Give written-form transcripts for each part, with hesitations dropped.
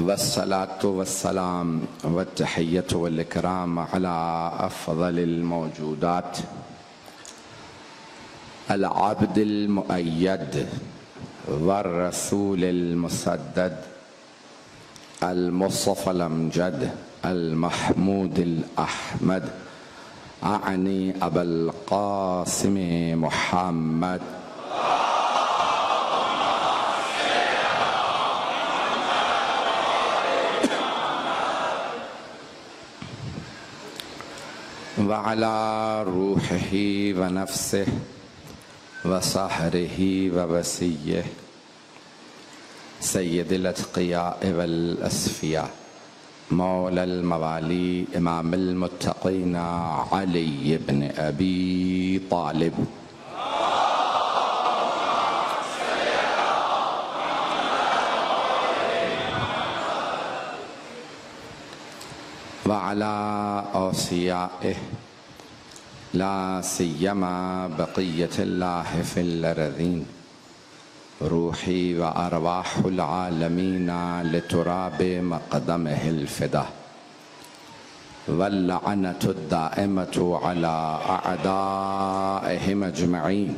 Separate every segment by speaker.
Speaker 1: والصلاة والسلام والتحية والإكرام على أفضل الموجودات العبد المؤيد والرسول المسدد المصطفى الأمجد المحمود الأحمد أعني أبا القاسم محمد وعلى روحه ونفسه وصهره ووسيه سيد الأتقياء والأصفياء مولى الموالي إمام المتقين علي بن أبي طالب وعلى أوصيائه لا سيما بقية الله في الأرضين روحي وأرواح العالمين لتراب مقدمه الفدا واللعنة الدائمة على أعدائهم أجمعين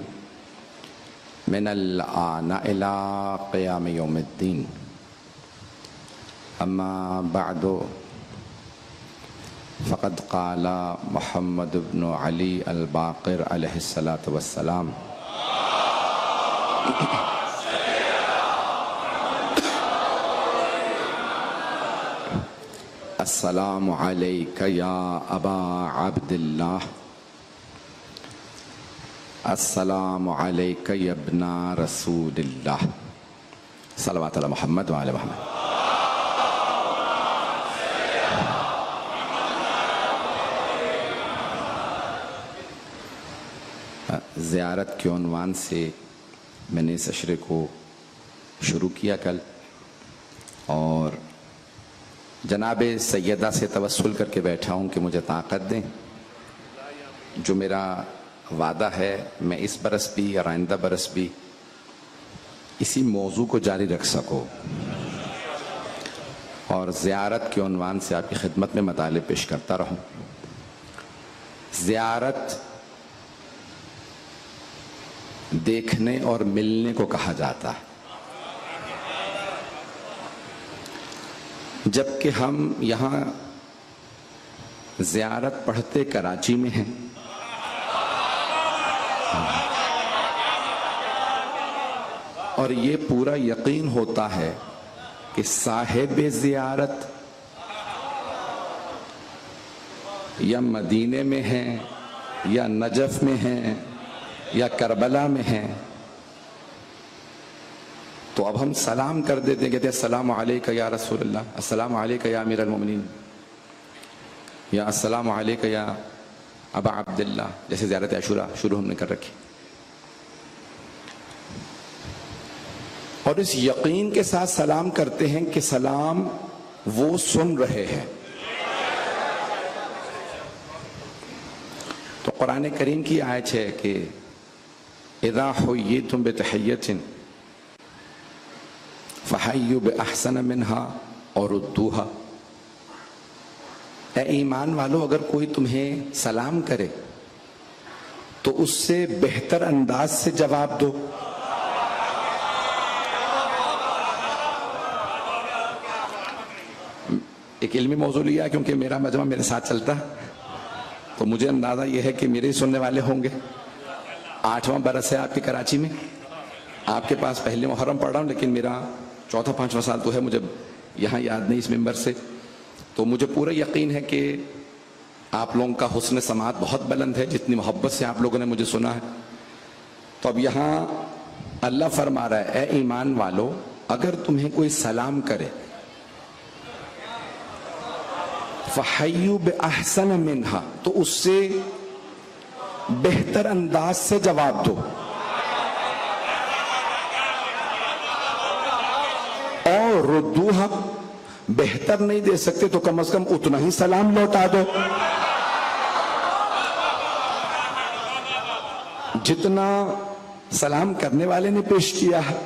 Speaker 1: من الآن إلى قيام يوم الدين. أما بعد فقد قال محمد بن علي الباقر عليه الصلاة والسلام السلام عليك يا أبا عبد الله السلام عليك يا ابن رسول الله صلوات على محمد وعلى محمد. زیارت کے عنوان سے میں نے اس عشرے کو شروع کیا کل اور جناب سیدہ سے توسل کر کے بیٹھا ہوں کہ مجھے طاقت دیں. جو میرا وعدہ ہے میں اس برس بھی اور آئندہ برس بھی اسی موضوع کو جاری رکھ سکوں اور زیارت کے عنوان سے آپ کی خدمت میں مطالب پیش کرتا رہوں. زیارت دیکھنے اور ملنے کو کہا جاتا ہے. جبکہ ہم یہاں زیارت پڑھتے کراچی میں ہیں اور یہ پورا یقین ہوتا ہے کہ صاحب زیارت یا مدینے میں ہیں یا نجف میں ہیں یا کربلا میں ہیں. تو اب ہم سلام کر دیتے ہیں, کہتے ہیں السلام علیکہ یا رسول اللہ, السلام علیکہ یا امیر المومنین, یا السلام علیکہ یا ابا عبداللہ, جیسے زیارت عاشورہ شروع ہم نے کر رکھی. اور اس یقین کے ساتھ سلام کرتے ہیں کہ سلام وہ سن رہے ہیں. تو قرآن کریم کی آیت ہے کہ اذا حییتم بتحیۃ فحیوا باحسن منها اور ردوها. اے ایمان والو, اگر کوئی تمہیں سلام کرے تو اس سے بہتر انداز سے جواب دو. ایک علمی موضوع لیا کیونکہ میرا مجمع میرے ساتھ چلتا تو مجھے اندازہ یہ ہے کہ میرے ہی سننے والے ہوں گے. 8واں برس ہے آپ کی کراچی میں, آپ کے پاس پہلے محرم پڑھ رہا ہوں لیکن میرا 4واں 5واں سال تو ہے, مجھے یہاں یاد نہیں اس ممبر سے. تو مجھے پورا یقین ہے کہ آپ لوگوں کا حسن سماعت بہت بلند ہے, جتنی محبت سے آپ لوگوں نے مجھے سنا ہے. تو اب یہاں اللہ فرما رہا ہے, اے ایمان والو, اگر تمہیں کوئی سلام کرے فحیوا باحسن منہا, تو اس سے بہتر انداز سے جواب دو. اور ردوہا, بہتر نہیں دے سکتے تو کم از کم اتنا ہی سلام لوٹا دو جتنا سلام کرنے والے نے پیش کیا ہے.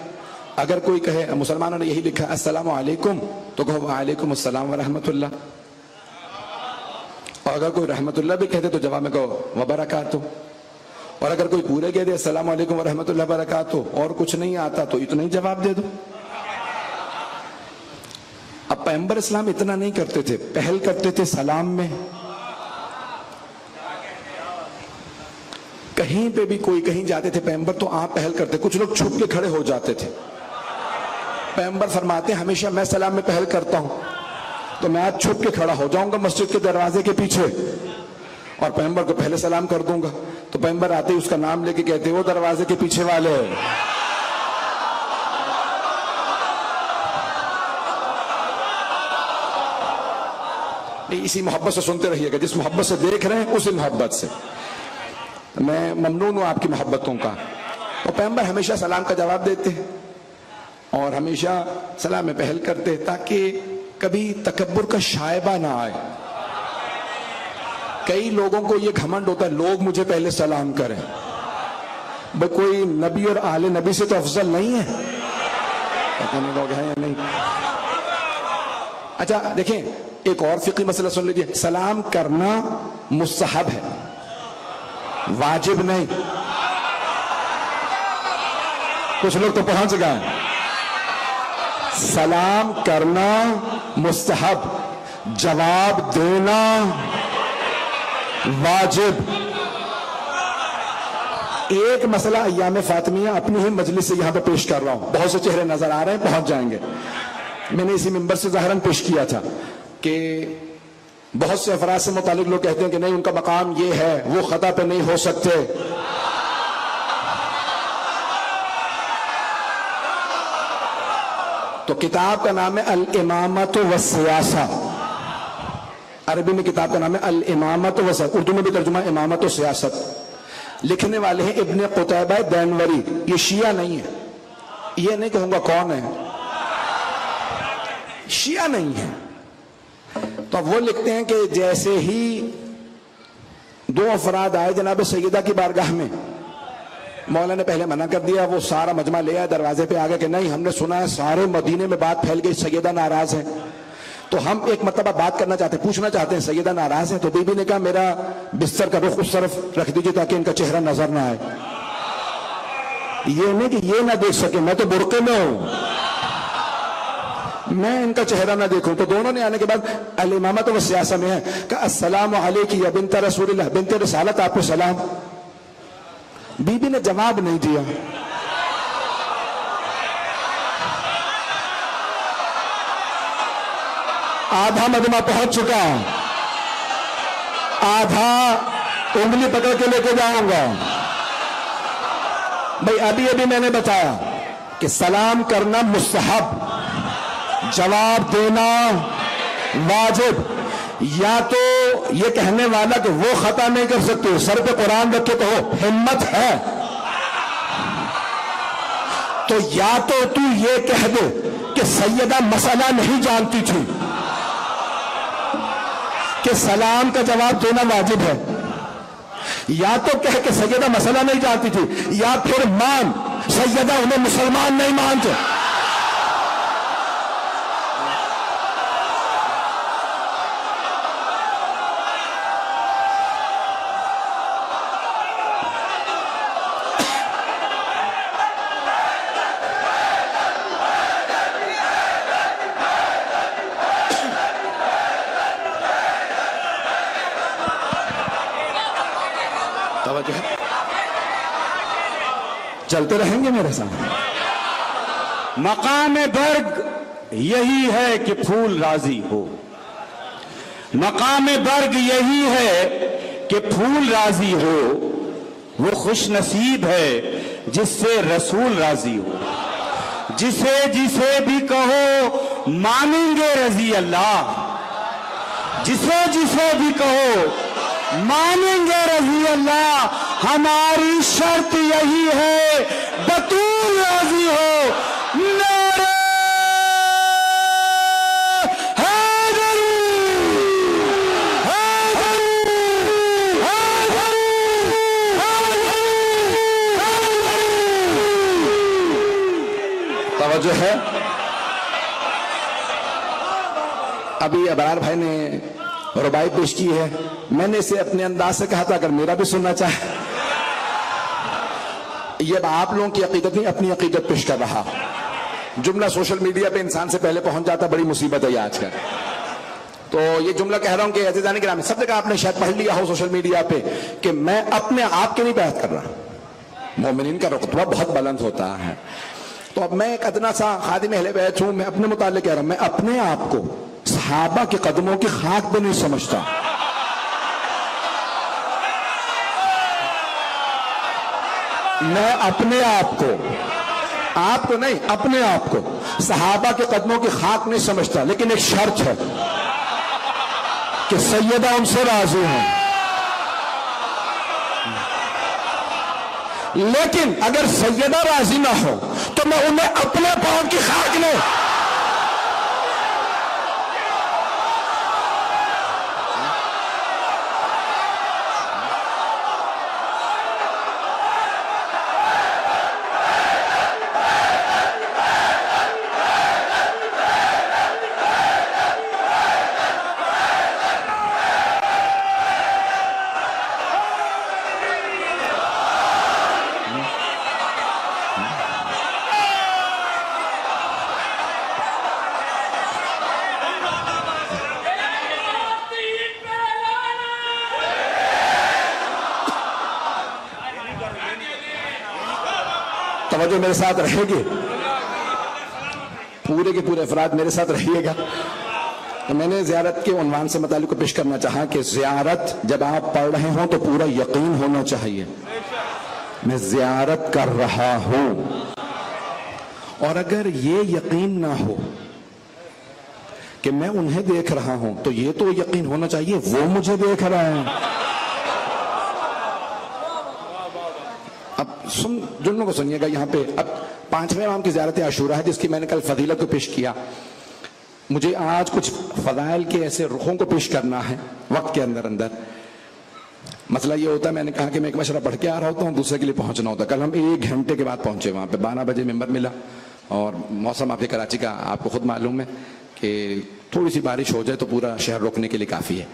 Speaker 1: اگر کوئی کہے، مسلمانوں نے یہی لکھا السلام علیکم، تو کہو وعلیکم السلام ورحمۃ اللہ. اور اگر کوئی رحمت اللہ بھی کہتے تو جواب میں کہو وبرکاتہ. اور اگر کوئی پورے کہہ دے السلام علیکم ورحمۃ اللہ وبرکاتہ اور کچھ نہیں آتا تو اتنا ہی جواب دے دو. اب پیغمبر اسلام اتنا نہیں کرتے تھے، پہل کرتے تھے سلام میں. کہیں پہ بھی کوئی کہیں جاتے تھے پیغمبر تو آپ پہل کرتے، کچھ لوگ چھپ کے کھڑے ہو جاتے تھے. پیغمبر فرماتے ہیں ہمیشہ میں سلام میں پہل کرتا ہوں، تو میں آج چھپ کے کھڑا ہو جاؤں گا مسجد کے دروازے کے پیچھے اور پیغمبر کو پہلے سلام کر دوں گا. تو پیغمبر آتے ہی اس کا نام لے کے کہتے وہ دروازے کے پیچھے والے. اسی محبت سے سنتے رہیے گا، جس محبت سے دیکھ رہے ہیں اسی محبت سے. میں ممنون ہوں آپ کی محبتوں کا. تو پیغمبر ہمیشہ سلام کا جواب دیتے ہیں اور ہمیشہ سلام میں پہل کرتے تاکہ کبھی تکبر کا شائبہ نہ آئے. کئی لوگوں کو یہ گھمنڈ ہوتا ہے لوگ مجھے پہلے سلام کریں. بھئی کوئی نبی اور آل نبی سے تو افضل نہیں ہے. پتہ نہیں لوگ ہیں یا نہیں. اچھا دیکھیں ایک اور فقہی مسئلہ سن لیجئے. سلام کرنا مستحب ہے، واجب نہیں. کچھ لوگ تو پہنچ گئے. سلام کرنا مستحب، جواب دینا واجب. ایک مسئلہ ایام فاطمیہ اپنی ہی مجلس سے یہاں پہ پیش کر رہا ہوں، بہت سے چہرے نظر آ رہے ہیں، پہنچ جائیں گے. میں نے اسی منبر سے ظاہراً پیش کیا تھا کہ بہت سے افراد سے متعلق لوگ کہتے ہیں کہ نہیں ان کا مقام یہ ہے، وہ خطا پہ نہیں ہو سکتے. تو کتاب کا نام ہے الامامۃ والسیاسہ. عربی میں کتاب کا نام ہے الامامۃ والسیاسہ، اردو میں بھی ترجمہ امامت و سیاست. لکھنے والے ہیں ابن قتیبہ دینوری. یہ شیعہ نہیں ہے، یہ نہیں کہوں گا کون ہے، شیعہ نہیں ہے. تو وہ لکھتے ہیں کہ جیسے ہی دو افراد آئے جناب سیدہ کی بارگاہ میں، مولا نے پہلے منع کر دیا، وہ سارا مجمع لے آیا دروازے پہ آگے کہ نہیں ہم نے سنا ہے سارے مدینے میں بات پھیل گئی سیدہ ناراض ہیں، تو ہم ایک مرتبہ بات کرنا چاہتے ہیں، پوچھنا چاہتے ہیں سیدہ ناراض ہیں. تو بی بی نے کہا میرا بستر کا رخ اس طرف رکھ دیجئے تاکہ ان کا چہرہ نظر نہ آئے. یہ نہیں کہ یہ نہ دیکھ سکے، میں تو برقعے میں ہوں، میں ان کا چہرہ نہ دیکھوں. تو دونوں نے آنے کے بعد الامامۃ والسیاسہ میں ہے کہ السلام علیک یا بنت رسول اللہ، بنت رسالت آپ کو سلام. بی بی نے جواب نہیں دیا. آدھا مجمع پہنچ چکا، آدھا انگلی پکڑ کے لے کے جاؤں گا. بھئی ابھی میں نے بتایا کہ سلام کرنا مستحب، جواب دینا واجب. یا تو یہ کہنے والا کہ وہ خطا نہیں کر سکتے، سر پہ قرآن رکھے تو ہمت ہے، تو یا تو یہ کہہ دے کہ سیدہ مسئلہ نہیں جانتی تھی کہ سلام کا جواب دینا واجب ہے، یا تو کہہ کہ سیدہ مسئلہ نہیں جانتی تھی، یا پھر مان سیدہ انہیں مسلمان نہیں مانتے. چلتے رہیں گے میرے ساتھ.
Speaker 2: مقام برگ یہی ہے کہ پھول راضی ہو، مقام برگ یہی ہے کہ پھول راضی ہو. وہ خوش نصیب ہے جس سے رسول راضی ہو. جسے جسے بھی کہو مانیں گے رضی اللہ، جسے جسے بھی کہو مانیں گے رضی اللہ. ہماری شرط یہی ہے بطول راضی ہو. نعرہ حیدری، حیدری، حیدری، حیدری.
Speaker 1: توجہ ہے؟ ابھی ابرار بھائی نے ربائی پیش کی ہے، میں نے اسے اپنے انداز سے کہا تھا اگر میرا بھی سننا چاہے. یہ آپ لوگوں کی عقیدت نہیں، اپنی عقیدت پیش کر رہا. جملہ سوشل میڈیا پہ انسان سے پہلے پہنچ جاتا، بڑی مصیبت ہے یہ آج کل. تو یہ جملہ کہہ رہا ہوں کہ عزیزان گرامی، سب جگہ آپ نے شاید پڑھ لیا ہو سوشل میڈیا پہ کہ میں اپنے آپ کے نہیں بحث کر رہا. مومنین کا رتبہ بہت بلند ہوتا ہے. تو اب میں ایک ادنا سا خادم اہل بیت ہوں، میں اپنے متعلق کہہ رہا ہوں، میں اپنے آپ کو صحابہ کے قدموں کی خاک پہ نہیں سمجھتا. میں اپنے آپ کو نہیں، اپنے آپ کو صحابہ کے قدموں کی خاک نہیں سمجھتا، لیکن ایک شرط ہے کہ سیدہ ان سے راضی ہیں. لیکن اگر سیدہ راضی نہ ہو تو میں انہیں اپنے پاؤں کی خاک نہیں. توجہ میرے ساتھ رہے گی، پورے کے پورے افراد میرے ساتھ رہیے گا. تو میں نے زیارت کے عنوان سے متعلق کو پیش کرنا چاہا کہ زیارت جب آپ پڑھ رہے ہوں تو پورا یقین ہونا چاہیے میں زیارت کر رہا ہوں. اور اگر یہ یقین نہ ہو کہ میں انہیں دیکھ رہا ہوں تو یہ تو یقین ہونا چاہیے وہ مجھے دیکھ رہا ہے. اب جنوں کو سنیے گا یہاں پہ. اب 5ویں امام کی زیارت عاشورہ ہے جس کی میں نے کل فضیلت کو پیش کیا. مجھے آج کچھ فضائل کے ایسے رخوں کو پیش کرنا ہے وقت کے اندر. مسئلہ یہ ہوتا ہے، میں نے کہا کہ میں ایک مشورہ پڑھ کے آ رہا ہوتا ہوں، دوسرے کے لیے پہنچنا ہوتا. کل ہم 1 گھنٹے کے بعد پہنچے وہاں پہ، 12 بجے ممبر ملا. اور موسم آپ کے کراچی کا آپ کو خود معلوم ہے کہ تھوڑی سی بارش ہو جائے تو پورا شہر روکنے کے لیے کافی ہے.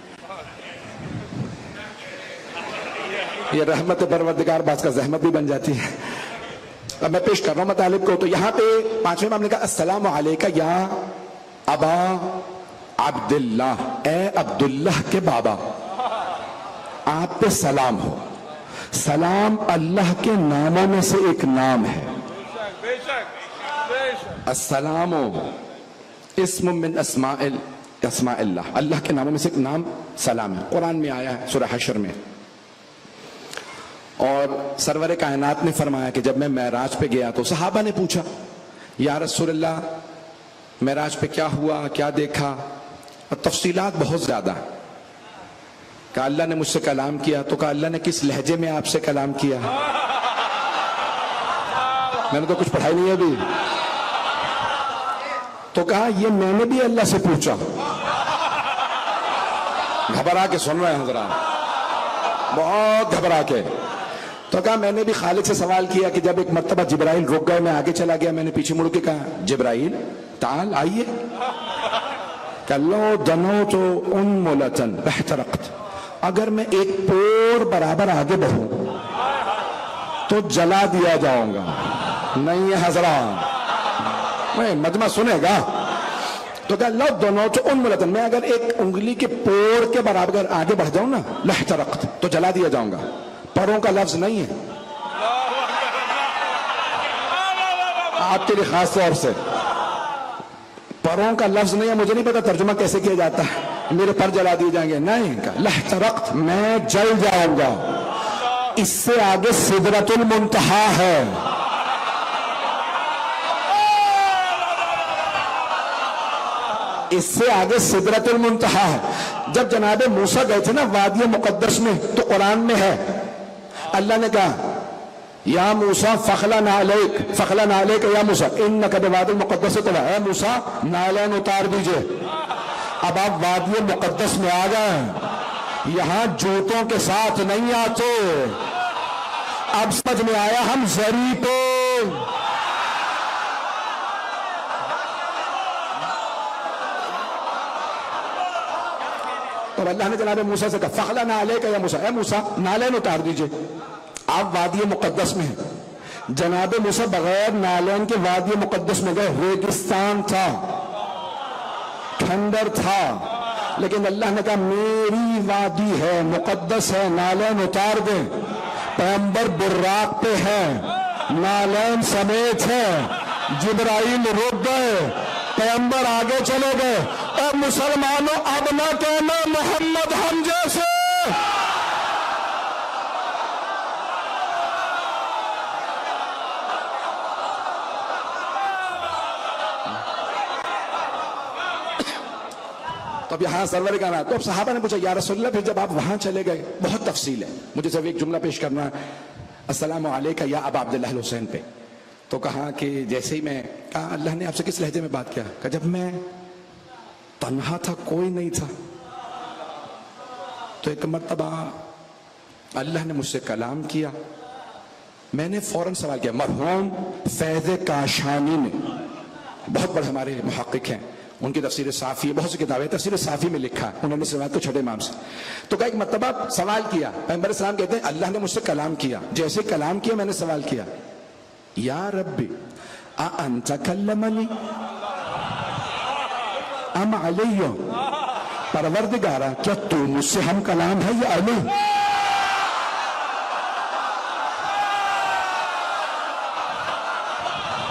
Speaker 1: یہ رحمت پروردگار بعض کا زحمت بھی بن جاتی ہے. اب میں پیش کر رہا ہوں مطالب کو. تو یہاں پہ 5ویں امام نے کہا السلام علیکہ یا ابا عبداللہ، اے عبداللہ کے بابا، آپ پہ سلام ہو. سلام اللہ کے ناموں میں سے ایک نام ہے. السلام اسم من اسماء اللہ، اللہ کے ناموں میں سے ایک نام سلام ہے. قرآن میں آیا ہے سورہ حشر میں. اور سرور کائنات نے فرمایا کہ جب میں معراج پہ گیا تو صحابہ نے پوچھا یا رسول اللہ معراج پہ کیا ہوا، کیا دیکھا، اور تفصیلات بہت زیادہ. کہا اللہ نے مجھ سے کلام کیا. تو کہا اللہ نے کس لہجے میں آپ سے کلام کیا؟ میں نے تو کچھ پڑھائی نہیں ہے ابھی. تو کہا یہ میں نے بھی اللہ سے پوچھا. گھبرا کے سن رہے ہیں حضرات، بہت گھبرا کے. تو کہا میں نے بھی خالق سے سوال کیا کہ جب ایک مرتبہ جبرائیل رک گئے، میں آگے چلا گیا، میں نے پیچھے مڑ کے کہا جبرائیل تعال آئیے. کہ لو دنوت انملتن احترقت، اگر میں ایک پور برابر آگے بڑھوں تو جلا دیا جاؤں گا. نہیں ہے حضرات، میں مجمع سنے گا. تو کہا لو دنوت انملتن، میں اگر ایک انگلی کے پور کے برابر آگے بڑھ جاؤں نا لحترقت، تو جلا دیا جاؤں گا. پروں کا لفظ نہیں ہے، آپ کے لیے خاص طور سے پروں کا لفظ نہیں ہے. مجھے نہیں پتا ترجمہ کیسے کیا جاتا ہے، میرے پر جلا دیے جائیں گے. نہیں، لحترقت، میں جل جاؤں گا. اس سے آگے سدرۃ المنتہا ہے. اس سے آگے سدرۃ المنتہا ہے. جب جناب موسیٰ گئے تھے نا وادی مقدس میں، تو قرآن میں ہے اللہ نے کہا یا موسیٰ فخلع علیک یا موسیٰ انک بوادی المقدس طلع، اے موسیٰ نالین اتار دیجئے. اب آپ وادی مقدس میں آ گئے، یہاں جوتوں کے ساتھ نہیں آتے. اب سمجھ میں آیا ہم زری پہ
Speaker 3: تب اللہ نے جناب موسیٰ سے کہا فَخْلَعْنَا عَلَيْكَ يَا موسیٰ، اے موسیٰ نالین اتار دیجئے، آپ وادی مقدس میں ہیں۔ جناب موسیٰ بغیر نالین کے وادی مقدس میں گئے، ریگستان تھا، کھنڈر تھا، لیکن اللہ نے کہا میری وادی ہے، مقدس ہے، نالین اتار دیں۔ پیغمبر براق پہ ہے، نالین سمیت ہے، جبرائیل رک گئے، پیغمبر آگے چلے گئے۔ اور مسلمانوں اب نہ کہنا محمد ہم جیسے، تو اب یہاں سرور کا نا، تو اب صحابہ نے پوچھا یا رسول اللہ پھر جب آپ وہاں چلے گئے، بہت تفصیل ہے، مجھے صرف ایک جملہ پیش کرنا ہے، السلام علیکہ یا ابا عبداللہ الحسین پہ۔ تو کہا کہ جیسے ہی میں کہا اللہ نے آپ سے کس لہجے میں بات کیا؟ کہ جب میں تنہا تھا، کوئی نہیں تھا، تو ایک مرتبہ اللہ نے مجھ سے کلام کیا، میں نے فوراً سوال کیا۔ مرحوم فیض کاشانی نے، بہت بڑے ہمارے محقق ہیں، ان کی تفسیر صافی، بہت سی کتابیں تفسیر صافی میں لکھا، انہوں نے اس روایت کو چھٹے امام سے، تو کہا ایک مرتبہ سوال کیا، پیغمبر اسلام کہتے ہیں اللہ نے مجھ سے کلام کیا، جیسے کلام کیا میں نے سوال کیا، یا ربی اانت کلمنی ام علی، پروردگارا کیا تو مجھ سے ہم کلام ہے یا علی؟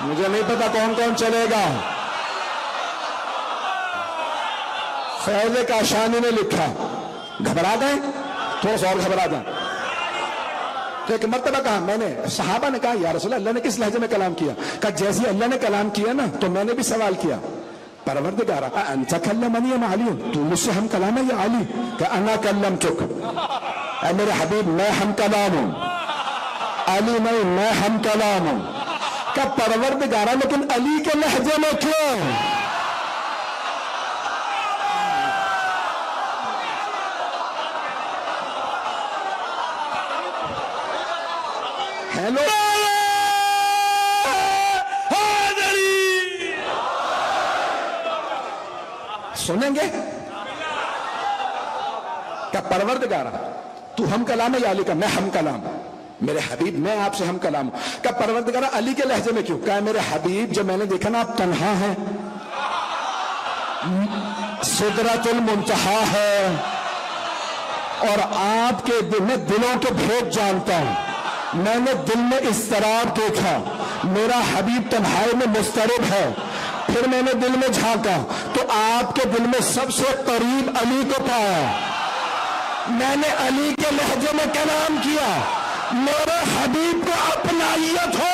Speaker 3: مجھے نہیں پتا کون کون چلے گا۔ فیض کاشانی نے لکھا، گھبرا گئے، تھوڑا سا اور گھبرا گئے، تو ایک مرتبہ کہا، میں نے، صحابہ نے کہا یا رسول اللہ نے کس لہجے میں کلام کیا؟ کہا جیسے اللہ نے کلام کیا نا تو میں نے بھی سوال کیا، پروردگارا انت کلمنی ام علی، تو مجھ سے ہم کلام ہے یا علی؟ کہ انا کلمتک، اے میرے حبیب میں ہم کلام ہوں، علی نہیں، میں ہم کلام ہوں۔ کہ پروردگارا لیکن علی کے لہجے میں کیوں؟ ہیلو سنیں گے کہ پروردگارا تو ہم کلام ہے یا علی کا؟ میں ہم کلام، میرے حبیب میں آپ سے ہم کلام ہوں۔ کہ پروردگارا علی کے لہجے میں کیوں؟ کہ میرے حبیب جب میں نے دیکھا نا آپ تنہا ہیں، سدرۃ المنتہا ہے، اور آپ کے دل میں دلوں کے بھید جانتا ہوں، میں نے دل میں اضطراب دیکھا، میرا حبیب تنہائی میں مضطرب ہے، پھر میں نے دل میں جھانکا تو آپ کے دل میں سب سے قریب علی کو پایا، میں نے علی کے لہجے میں کلام کیا، میرے حبیب کو اپنائیت ہو۔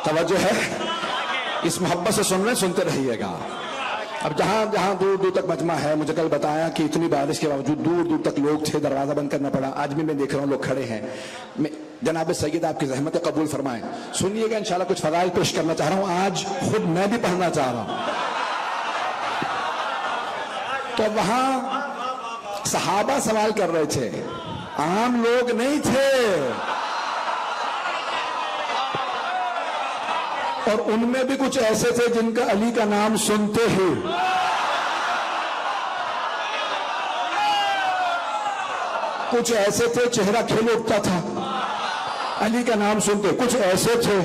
Speaker 3: توجہ ہے، اس محبت سے سن رہے سنتے رہیے گا۔ اب جہاں جہاں دور دور تک مجمع ہے، مجھے کل بتایا کہ اتنی بارش کے باوجود دور دور تک لوگ تھے، دروازہ بند کرنا پڑا، آج بھی میں دیکھ رہا ہوں لوگ کھڑے ہیں۔ جناب سید آپ کی زحمتیں قبول فرمائیں، سنیے گا انشاءاللہ کچھ فضائل پیش کرنا چاہ رہا ہوں، آج خود میں بھی پڑھنا چاہ رہا ہوں۔ تو وہاں صحابہ سوال کر رہے تھے، عام لوگ نہیں تھے، اور ان میں بھی کچھ ایسے تھے جن کا علی کا نام سنتے ہی کچھ ایسے تھے چہرہ کھل اٹھتا تھا علی کا نام سنتے، کچھ ایسے تھے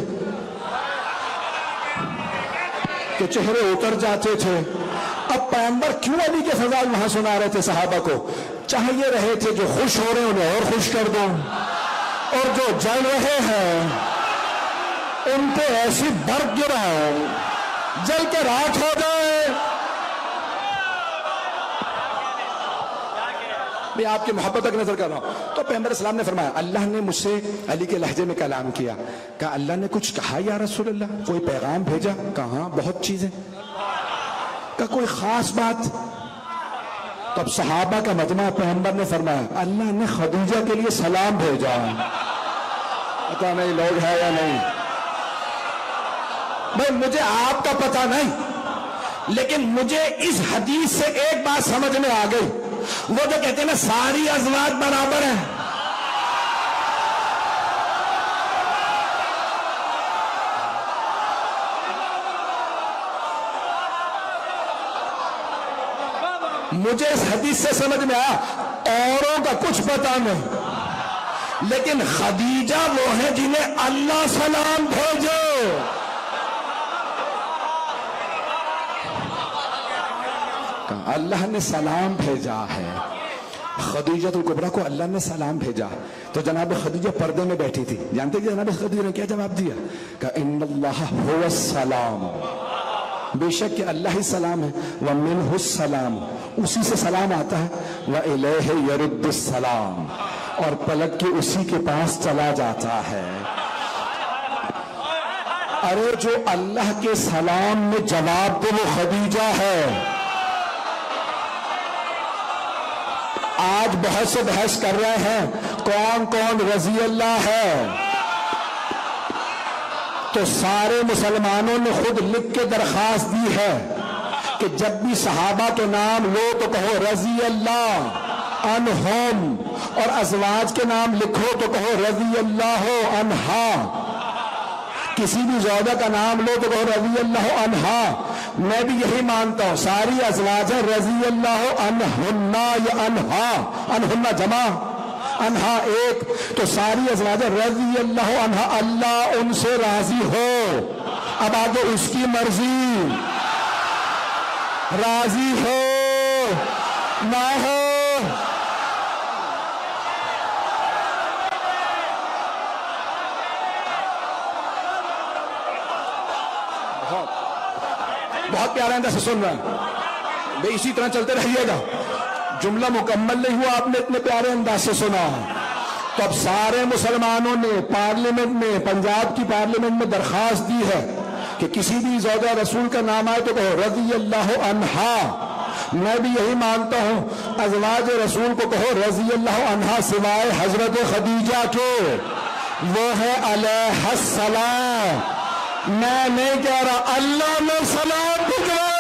Speaker 3: کہ چہرے اتر جاتے تھے۔ اب پیغمبر کیوں علی کے فضائل وہاں سنا رہے تھے صحابہ کو؟ چاہیے رہے تھے جو خوش ہو رہے ہیں انہیں اور خوش کر دو، اور جو جل رہے ہیں ان پہ ایسی برف گراؤ جل کے راکھ ہو جائے۔ میں آپ کی محبت تک نظر کر رہا ہوں۔ تو پیغمبر اسلام نے فرمایا اللہ نے مجھ سے علی کے لہجے میں کلام کیا، کہا اللہ نے کچھ کہا یا رسول اللہ، کوئی پیغام بھیجا؟ کہا بہت چیزیں، کہا کوئی خاص بات؟ تب صحابہ کا مجمع، پیغمبر نے فرمایا اللہ نے خدیجہ کے لیے سلام بھیجا، پتا نہیں لوگ ہے یا نہیں بھائی، مجھے آپ کا پتا نہیں، لیکن مجھے اس حدیث سے ایک بات سمجھ میں آ گئی، وہ جو کہتے ہیں نا ساری ازواج برابر ہیں، مجھے اس حدیث سے سمجھ میں آیا اوروں کا کچھ پتا نہیں، لیکن خدیجہ وہ ہے جنہیں اللہ سلام بھیجو۔ اللہ نے سلام بھیجا ہے، خدیجہ الکبریٰ کو اللہ نے سلام بھیجا۔ تو جناب خدیجہ پردے میں بیٹھی تھی، جانتے کہ جناب خدیجہ نے کیا جواب دیا؟ کہ ان اللہ هو السلام، بے شک کہ اللہ ہی سلام ہے، ومنہ السلام، اسی سے سلام آتا ہے، وإلیہ یرد السلام، اور پلٹ کے اسی کے پاس چلا جاتا ہے۔ ارے جو اللہ کے سلام میں جواب دے وہ خدیجہ ہے۔ آج بہت سے بحث کر رہے ہیں کون کون رضی اللہ ہے، تو سارے مسلمانوں نے خود لکھ کے درخواست دی ہے کہ جب بھی صحابہ کے نام لو تو کہو رضی اللہ عنہم، اور ازواج کے نام لکھو تو کہو رضی اللہ عنہا، کسی بھی زوجہ کا نام لو تو کہو رضی اللہ عنہا۔ میں بھی یہی مانتا ہوں، ساری ازواج ہیں رضی اللہ عنہنہ یا عنہا، عنہنہ جمع، عنہا ایک، تو ساری ازواج رضی اللہ عنہا، اللہ ان سے راضی ہو۔ اب آگے اس کی مرضی، راضی ہو نہ ہو۔ بہت پیارا انداز سے سن رہا ہے بھئی، اسی طرح چلتے رہیے گا، جملہ مکمل نہیں ہوا، آپ نے اتنے پیارے انداز سے سنا۔ تو اب سارے مسلمانوں نے پارلیمنٹ میں، پنجاب کی پارلیمنٹ میں درخواست دی ہے کہ کسی بھی زوجہ رسول کا نام آئے تو کہو رضی اللہ عنہا۔ میں بھی یہی مانتا ہوں، ازواج رسول کو کہو رضی اللہ عنہا، سوائے حضرت خدیجہ کے، وہ ہے علیہ السلام۔ میں نہیں کہہ رہا، اللہ نے سلام بھجوایا۔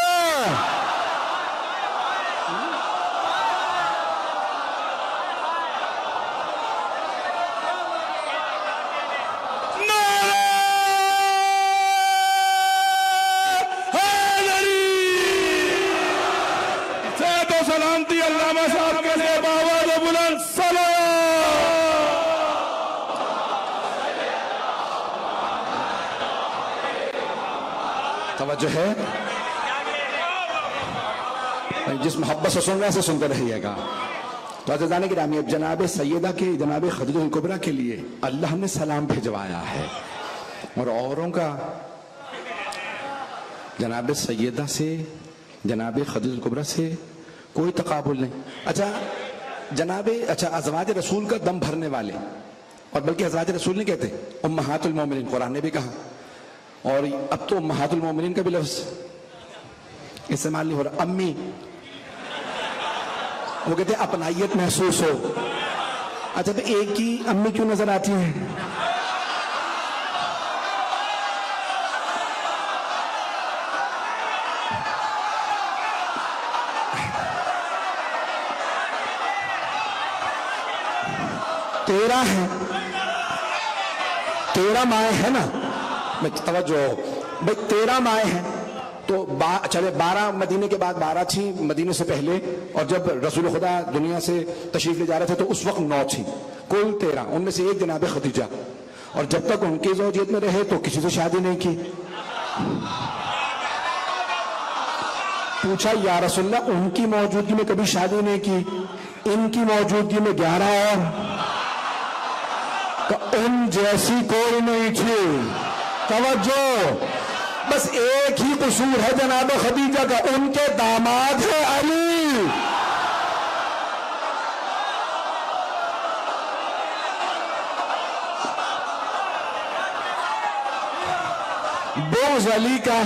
Speaker 3: سلامتی علامہ صاحب کے لیے باوجود بلند سلام۔ توجہ ہے، جس محبت سے سن رہے ہیں سنتے رہیے گا۔ تو عزیزان گرامی، جناب سیدہ کے، جناب خدیجہ الکبریٰ کے لیے اللہ نے سلام بھجوایا ہے، اور اوروں کا جناب سیدہ سے، جناب خدیجہ الکبریٰ سے کوئی تقابل نہیں۔ اچھا ازواج رسول کا دم بھرنے والے، اور بلکہ ازواج رسول نہیں کہتے، امہات المومنین، قرآن نے بھی کہا، اور اب تو امہات المومنین کا بھی لفظ استعمال نہیں ہو رہا، امی، وہ کہتے ہیں اپنائیت محسوس ہو۔ اچھا تو ایک ہی امی کیوں نظر آتی ہیں؟ تیرہ ہے، تیرہ مائیں ہیں نا، توجہ بھائی، 13 مائیں ہیں، تو چلے 12 مدینے کے بعد 12 تھیں مدینے سے پہلے، اور جب رسول خدا دنیا سے تشریف لے جا رہے تھے تو اس وقت 9 تھیں، کل 13، ان میں سے ایک جناب خدیجہ، اور جب تک ان کی زوجیت میں رہے تو کسی سے شادی نہیں کی۔ پوچھا یا رسول اللہ ان کی موجودگی میں کبھی شادی نہیں کی، ان کی موجودگی میں 11 اور، کہ ان جیسی کوئی نہیں تھی۔ توجہ، بس ایک ہی قصور ہے جناب خدیجہ کا، ان کے داماد ہے علی۔ بغض علی کا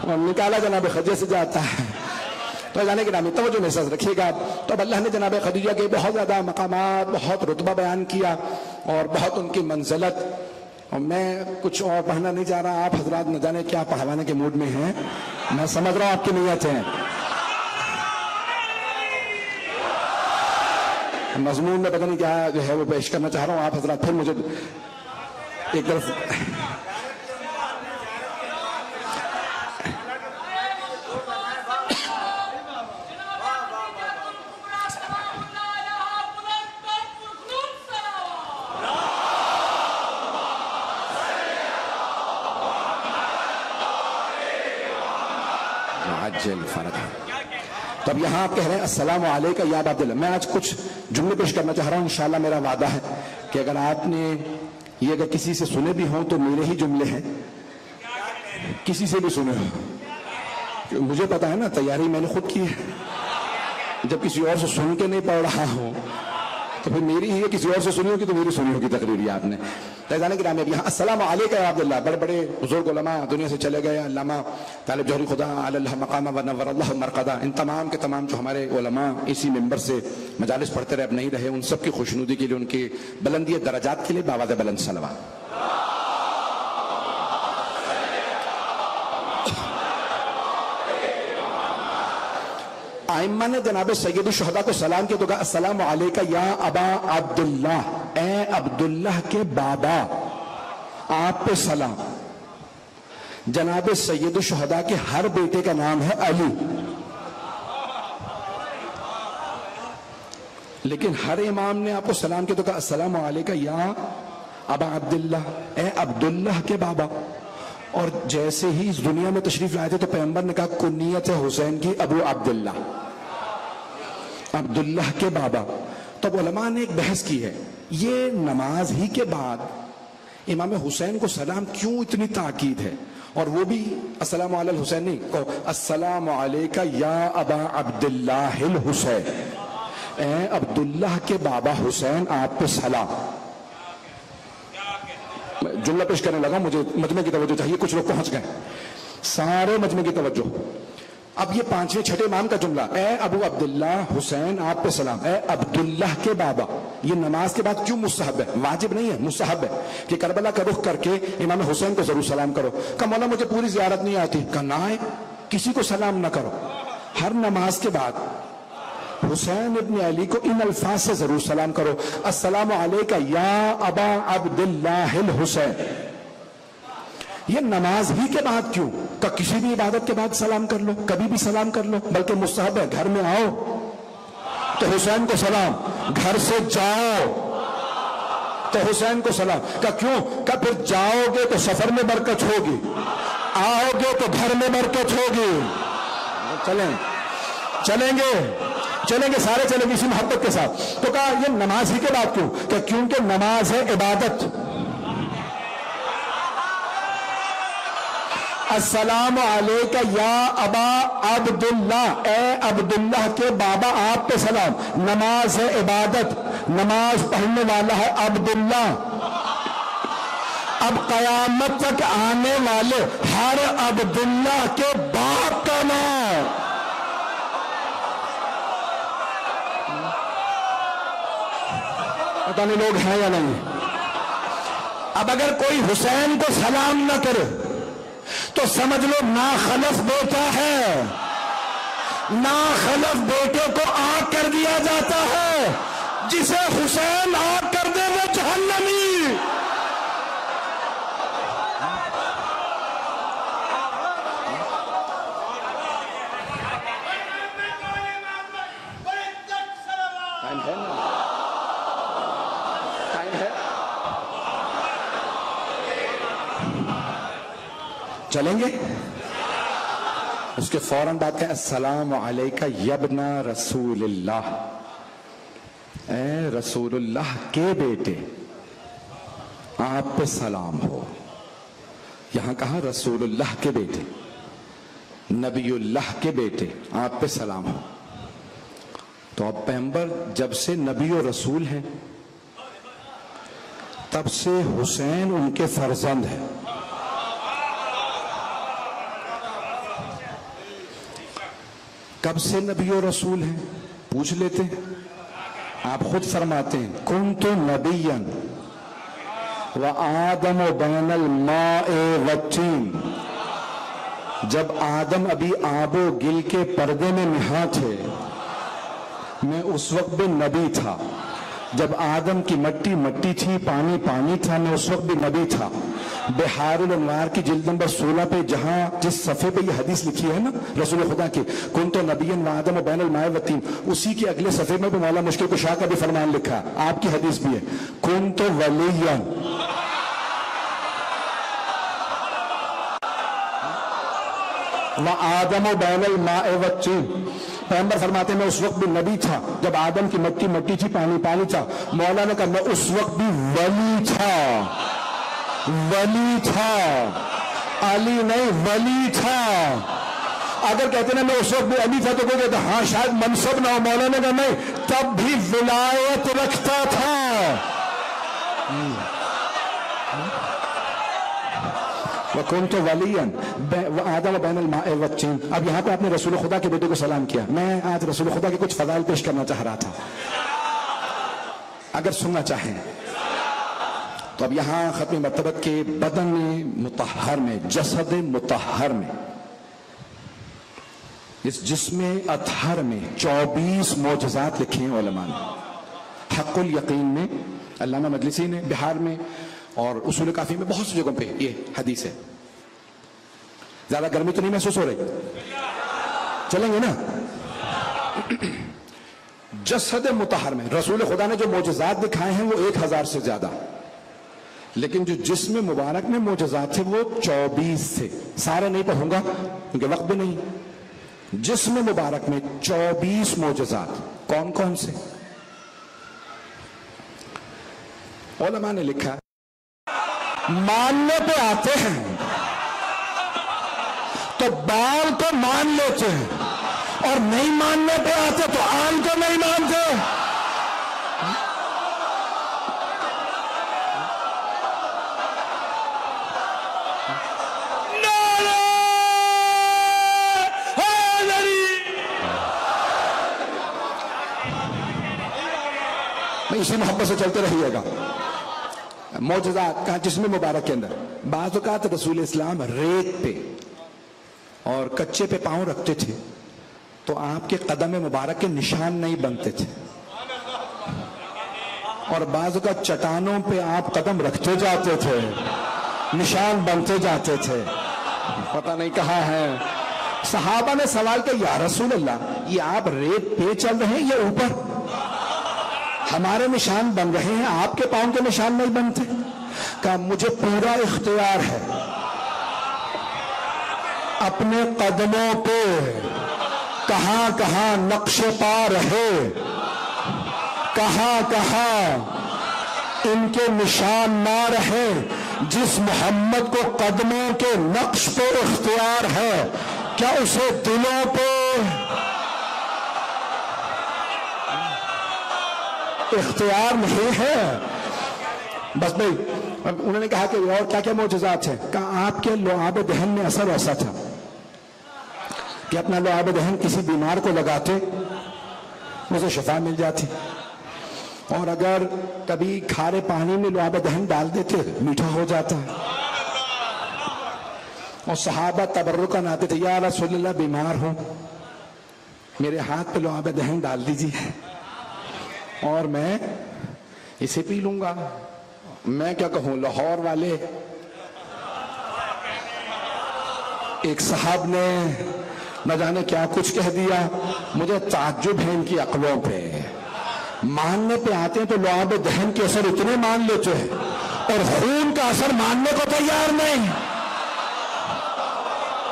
Speaker 3: اور نکالا جناب خدیجہ سے جاتا ہے۔ تو جانے کے نامی توجہ محسوس رکھیے گا۔ تو اب اللہ نے جناب خدیجہ کے بہت زیادہ مقامات، بہت رتبہ بیان کیا، اور بہت ان کی منزلت. اور میں کچھ اور پڑھنا نہیں چاہ رہا. آپ حضرات نہ جانے کیا پڑھوانے کے موڈ میں ہیں. میں سمجھ رہا ہوں آپ کی نیت ہے. مضمون میں پتہ نہیں کیا جو ہے وہ پیش کرنا چاہ رہا ہوں. آپ حضرات پھر مجھے ایک طرف فرق ہے. تو اب یہاں آپ کہہ رہے ہیں السلام علیکم یا ابا عبداللہ. میں آج کچھ جملے پیش کرنا چاہ رہا ہوں. انشاءاللہ میرا وعدہ ہے کہ اگر آپ نے یہ اگر کسی سے سنے بھی ہوں تو میرے ہی جملے ہیں, کسی سے بھی سنے ہوں. مجھے پتا ہے نا, تیاری میں نے خود کی ہے. جب کسی اور سے سن کے نہیں پڑھ رہا ہوں تو پھر میری ہی ہے. کسی اور سے سنی ہوگی تو میری سنی ہوگی تقریر آپ نے. فیضان کرام یہاں السلام علیکم یا عبداللہ. بڑے بڑے بزرگ علماء دنیا سے چلے گئے. علامہ طالب جوہری خدا علی اللہ مقامہ و نور اللہ مرقدہ. ان تمام کے تمام جو ہمارے علماء اسی ممبر سے مجالس پڑھتے رہے, اب نہیں رہے, ان سب کی خوشنودی کے لیے, ان کی بلندی درجات کے لیے باواز بلند صلوات. ائمہ نے جناب سید الشہداء کو سلام کیا تو کہا السلام علیکم یا ابا عبداللہ, اے عبداللہ کے بابا, آپ پہ سلام. جناب سید الشہداء کے ہر بیٹے کا نام ہے علی, لیکن ہر امام نے آپ کو سلام کیا تو کہا السلام علیکم یا ابا عبداللہ, اے عبداللہ کے بابا. اور جیسے ہی اس دنیا میں تشریف لائے تھے تو پیغمبر نے کہا کنیت حسین کی ابو عبداللہ, عبداللہ کے بابا. تو علماء نے ایک بحث کی ہے, یہ نماز ہی کے بعد امام حسین کو سلام کیوں اتنی تاکید ہے, اور وہ بھی السلام علی الحسین نہیں, کہو السلام علیکہ یا ابا عبداللہ الحسین, اے عبداللہ کے بابا حسین آپ پہ سلام. جملہ پیش کرنے لگا, مجھے مجمع کی توجہ چاہیے. کچھ لوگ پہنچ گئے, سارے مجمع کی توجہ. اب یہ پانچویں چھٹے امام کا جملہ, اے ابو عبداللہ حسین آپ پہ سلام, اے عبداللہ کے بابا. یہ نماز کے بعد کیوں مستحب ہے؟ واجب نہیں ہے, مستحب ہے کہ کربلا کا رخ کر کے امام حسین کو ضرور سلام کرو. کہ مولا مجھے پوری زیارت نہیں آتی, کہ نہ آئے, کسی کو سلام نہ کرو. ہر نماز کے بعد حسین ابن علی کو ان الفاظ سے ضرور سلام کرو, السلام علیکم یا ابا عبداللہ الحسین. یہ نماز ہی کے بعد کیوں؟ کہ کسی بھی عبادت کے بعد سلام کر لو, کبھی بھی سلام کر لو, بلکہ مستحب ہے. گھر میں آؤ تو حسین کو سلام, گھر سے جاؤ تو حسین کو سلام. کہ کیوں؟ کہ پھر جاؤ گے تو سفر میں برکت ہوگی, آؤ گے تو گھر میں برکت ہوگی. چلیں گے سارے چلیں گے اسی محبت کے ساتھ. تو کہا یہ نماز ہی کے بعد کیوں؟ کہ کیونکہ نماز ہے عبادت. السلام علیکم یا ابا عبداللہ, اے عبداللہ کے بابا آپ پہ سلام. نماز ہے عبادت, نماز پڑھنے والا ہے عبداللہ. اب قیامت تک آنے والے ہر عبداللہ کے باپ کا نام, پتہ نہیں لوگ ہیں یا نہیں. اب اگر کوئی حسین کو سلام نہ کرے تو سمجھ لو ناخلف بیٹا ہے, ناخلف بیٹے کو آگ کر دیا جاتا ہے, جسے حسین آگ کر دے وہ جہنمی. چلیں گے اس کے فوراً بات کہیں السلام علیکم یبن رسول اللہ, اے رسول اللہ کے بیٹے آپ پہ سلام ہو. یہاں کہا رسول اللہ کے بیٹے, نبی اللہ کے بیٹے آپ پہ سلام ہو. تو اب پیغمبر جب سے نبی و رسول ہیں تب سے حسین ان کے فرزند ہیں. کب سے نبی و رسول ہیں پوچھ لیتے ہیں, آپ خود فرماتے ہیں کنت نبیا وآدم بین الماء والطین، جب آدم ابھی آب و گل کے پردے میں نہا تھے، میں اس وقت بھی نبی تھا۔ جب آدم کی مٹی مٹی تھی، پانی پانی تھا، میں اس وقت بھی نبی تھا۔ بحار الانوار کی جلد نمبر 16 پہ جہاں جس صفحے پہ یہ حدیث لکھی ہے نا رسول خدا کی، کنت نبیا وآدم بین الماء والطین، اسی کے اگلے صفحے میں بھی مولا مشکل کشا کا بھی فرمان لکھا ہے، آپ کی حدیث بھی ہے، کنت ولیا وآدم بین الماء والطین۔ پیغمبر فرماتے ہیں میں اس وقت بھی نبی تھا جب آدم کی مٹی مٹی تھی، پانی پانی تھا۔ مولا نے کہا میں اس وقت بھی ولی تھا، ولی تھا، علی نہیں ولی تھا۔ اگر کہتے ہیں میں اس وقت بھی علی تھا تو کوئی کہتا ہاں شاید منصب نہ ہو، مولا نے کہا نہیں، تب بھی ولایت رکھتا تھا۔ وَكُنْتُ وَلِيًّا وَآدَمَ بَيْنَ الْمَاءِ وَالطِّينِ۔ اب یہاں پہ آپ نے رسول خدا کے بیٹے کو سلام کیا، میں آج رسول خدا کے کچھ فضائل پیش کرنا چاہ رہا تھا، اگر سننا چاہیں تو۔ اب یہاں ختم مرتبت کے بدن مطہر میں، جسد مطہر میں، اس جسم اطہر میں 24 معجزات لکھے ہیں علماء نے۔ حق الیقین میں علامہ مجلسی نے، بہار میں اور اصول کافی میں، بہت سی جگہوں پہ یہ حدیث ہے۔ زیادہ گرمی تو نہیں محسوس ہو رہی؟ چلیں گے نا؟ جسد مطہر میں رسول خدا نے جو معجزات دکھائے ہیں وہ 1000 سے زیادہ، لیکن جو جسم مبارک میں معجزات تھے وہ 24 تھے۔ سارے نہیں پڑھوں گا کیونکہ وقت بھی نہیں۔ جسم مبارک میں 24 معجزات، کون کون سے؟ علماء نے لکھا ماننے پہ آتے ہیں تو بال کو مان لیتے ہیں، اور نہیں ماننے پہ آتے تو آن کو نہیں مانتے۔ اسی محبت سے چلتے رہیے گا۔ معجزات کہاں؟ جسم مبارک کے اندر۔ بعض اوقات رسول اسلام ریت پہ اور کچے پہ پاؤں رکھتے تھے تو آپ کے قدم مبارک کے نشان نہیں بنتے تھے، اور بعض اوقات چٹانوں پہ آپ قدم رکھتے جاتے تھے، نشان بنتے جاتے تھے۔ پتہ نہیں کہاں ہے۔ صحابہ نے سوال کیا یا رسول اللہ، یہ آپ ریت پہ چل رہے ہیں یا اوپر؟ ہمارے نشان بن رہے ہیں، آپ کے پاؤں کے نشان نہیں بنتے۔ کہا مجھے پورا اختیار ہے اپنے قدموں پہ کہاں کہاں نقش پا رہے، کہاں کہاں ان کے نشان نہ رہے۔ جس محمد کو قدموں کے نقش پہ اختیار ہے، کیا اسے دلوں پہ اختیار نہیں ہے؟ بس بھائی انہوں نے کہا کہ اور کیا کیا معجزات ہیں؟ کہا آپ کے لعاب دہن میں اثر ایسا تھا کہ اپنا لعاب دہن کسی بیمار کو لگاتے اسے شفا مل جاتی، اور اگر کبھی کھارے پانی میں لعاب دہن ڈال دیتے میٹھا ہو جاتا ہے۔ اور صحابہ تبرکاً آتے تھے، یا رسول اللہ بیمار ہوں، میرے ہاتھ پہ لعاب دہن ڈال دیجیے اور میں اسے پی لوں گا۔ میں کیا کہوں، لاہور والے ایک صاحب نے نہ جانے کیا کچھ کہہ دیا، مجھے تعجب ہے ان کی عقلوں پہ۔ ماننے پہ آتے ہیں تو لعاب دہن کے اثر اتنے مان لیتے ہیں اور خون کا اثر ماننے کو تیار نہیں۔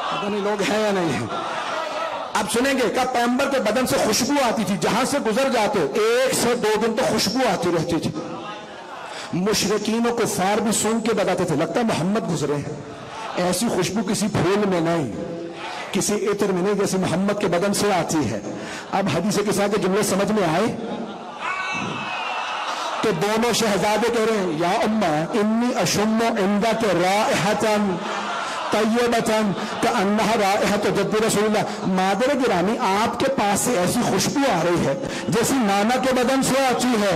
Speaker 3: پتہ نہیں لوگ ہیں یا نہیں ہیں۔ اب سنیں گے کہ پیغمبر کے بدن سے خوشبو آتی تھی، جہاں سے گزر جاتے 1 سے 2 دن تو خوشبو آتی رہتی تھی۔ مشرکین و کفار بھی سن کے بتاتے تھے لگتا ہے محمد گزرے ہیں۔ ایسی خوشبو کسی پھول میں نہیں، کسی عطر میں نہیں جیسے محمد کے بدن سے آتی ہے۔ اب حدیث کے ساتھ جملے سمجھ میں آئے کہ دونوں شہزادے کہہ رہے ہیں یا امہ انی اشم عندک رائحۃ طیبتاً کأنہا رائحۃ جد رسول اللہ۔ مادر گرامی آپ کے پاس سے ایسی خوشبو آ رہی ہے جیسی نانا کے بدن سے آتی ہے۔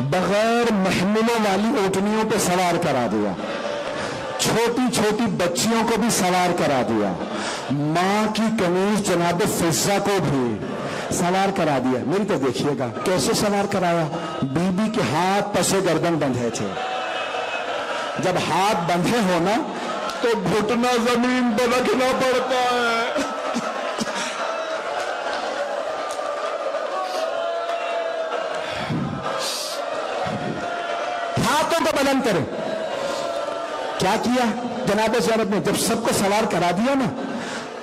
Speaker 3: بغیر محملوں والی اونٹنیوں پہ سوار کرا دیا، چھوٹی چھوٹی بچیوں کو بھی سوار کرا دیا، ماں کی قمیص جناب فضہ کو بھی سوار کرا دیا۔ میری تو دیکھیے گا کیسے سوار کرایا، بی بی کے ہاتھ پسے گردن بندھے تھے۔ جب ہاتھ بندھے ہونا تو گھٹنا زمین پہ رکھنا پڑتا ہے۔ ہاتھوں کو بلند کرے۔ کیا کیا جناب زینب نے؟ جب سب کو سوار کرا دیا نا،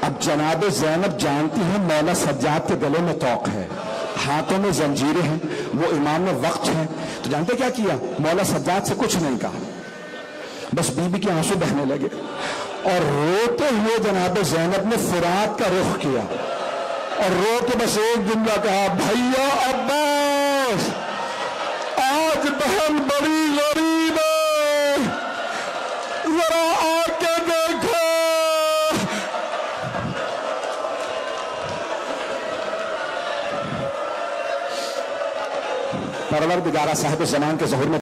Speaker 3: اب جناب زینب جانتی ہیں مولا سجاد کے گلے میں طوق ہے، ہاتھوں میں زنجیریں ہیں، وہ امام وقت ہیں، تو جانتے کیا کیا؟ مولا سجاد سے کچھ نہیں کہا، بس بی بی کے آنسو بہنے لگے اور روتے ہوئے جناب زینب نے فرات کا رخ کیا اور رو کے بس ایک جملہ کہا، بھیا عباس آج بہن بڑی غریب ہے، ذرا آ کے دیکھو۔ پروردگارہ صاحب زمان کے ظہور میں